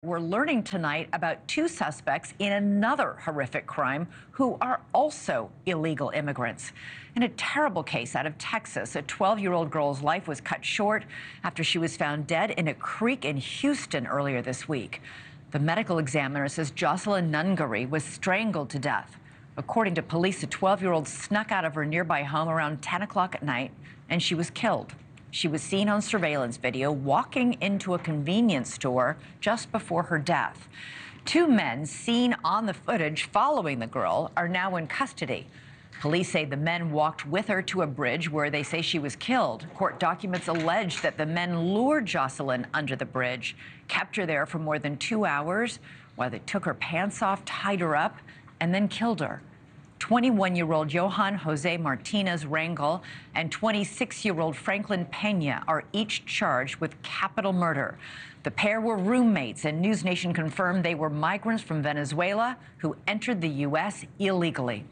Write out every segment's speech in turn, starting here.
We're learning tonight about two suspects in another horrific crime who are also illegal immigrants. In a terrible case out of Texas, a 12-year-old girl's life was cut short after she was found dead in a creek in Houston earlier this week. The medical examiner says Jocelyn Nungaray was strangled to death. According to police, the 12-year-old snuck out of her nearby home around 10 o'clock at night, and she was killed. She was seen on surveillance video walking into a convenience store just before her death. Two men seen on the footage following the girl are now in custody. Police say the men walked with her to a bridge where they say she was killed. Court documents allege that the men lured Jocelyn under the bridge, kept her there for more than 2 hours while they took her pants off, tied her up, and then killed her. 21-year-old Johann Jose Martinez-Rangel and 26-year-old Franklin Pena are each charged with capital murder. The pair were roommates, and NewsNation confirmed they were migrants from Venezuela who entered the U.S. illegally.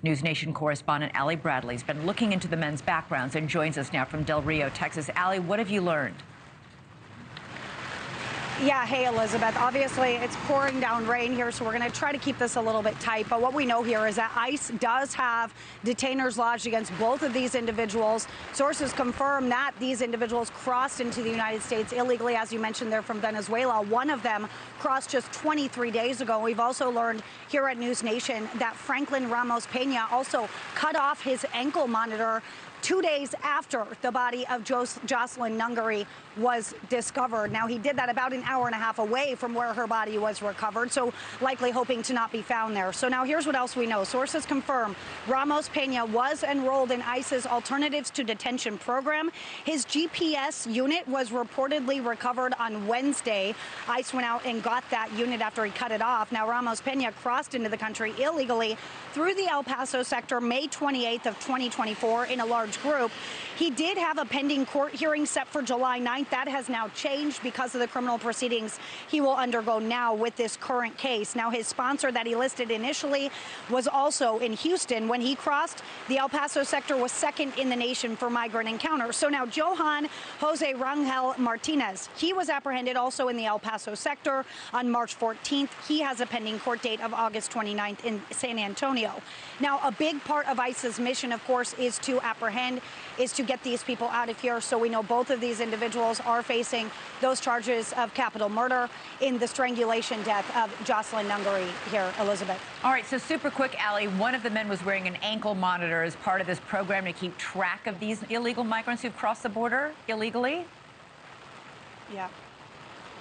NewsNation correspondent Allie Bradley's been looking into the men's backgrounds and joins us now from Del Rio, Texas. Allie, what have you learned? Yeah, hey, Elizabeth. Obviously, it's pouring down rain here, so we're going to try to keep this a little bit tight. But what we know here is that ICE does have detainers lodged against both of these individuals. Sources confirm that these individuals crossed into the United States illegally. As you mentioned, they're from Venezuela. One of them crossed just 23 days ago. We've also learned here at NewsNation that Franklin Ramos Pena also cut off his ankle monitor 2 days after the body of Jocelyn Nungaray was discovered. Now, he did that about an hour and a half away from where her body was recovered, so likely hoping to not be found there. So now here's what else we know. Sources confirm Ramos Pena was enrolled in ICE's Alternatives to Detention program. His GPS unit was reportedly recovered on Wednesday. ICE went out and got that unit after he cut it off. Now, Ramos Pena crossed into the country illegally through the El Paso sector May 28th of 2024 in a large group. He did have a pending court hearing set for July 9th. That has now changed because of the criminal proceedings he will undergo now with this current case. Now, his sponsor that he listed initially was also in Houston. When he crossed, the El Paso sector was second in the nation for migrant encounters. So now Johann Jose Rangel Martinez, he was apprehended also in the El Paso sector on March 14th. He has a pending court date of August 29th in San Antonio. Now, a big part of ICE's mission, of course, is to apprehend, is to get these people out of here. So we know both of these individuals are facing those charges of capital murder in the strangulation death of Jocelyn Nungaray here, Elizabeth. All right, so super quick, Allie, one of the men was wearing an ankle monitor as part of this program to keep track of these illegal migrants who've crossed the border illegally?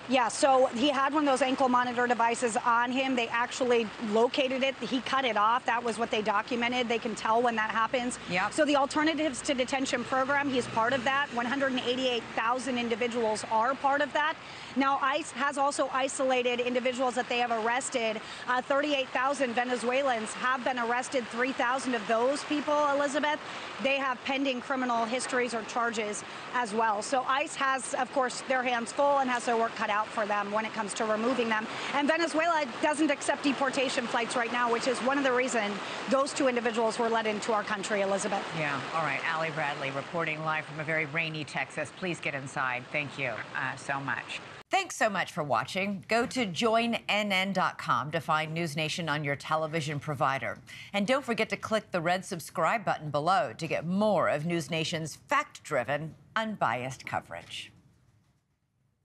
Yeah, so he had one of those ankle monitor devices on him. They actually located it. He cut it off. That was what they documented. They can tell when that happens. Yep. So the Alternatives to Detention program, he's part of that. 188,000 individuals are part of that. Now, ICE has also isolated individuals that they have arrested. 38,000 Venezuelans have been arrested. 3,000 of those people, Elizabeth, they have pending criminal histories or charges as well. So ICE has, of course, their hands full and has their work cut out for them when it comes to removing them. And Venezuela doesn't accept deportation flights right now, which is one of the reasons those two individuals were let into our country, Elizabeth. Yeah. All right. Allie Bradley reporting live from a very rainy Texas. Please get inside. Thank you so much. Thanks so much for watching. Go to joinnn.com to find NewsNation on your television provider. And don't forget to click the red subscribe button below to get more of NewsNation's fact-driven, unbiased coverage.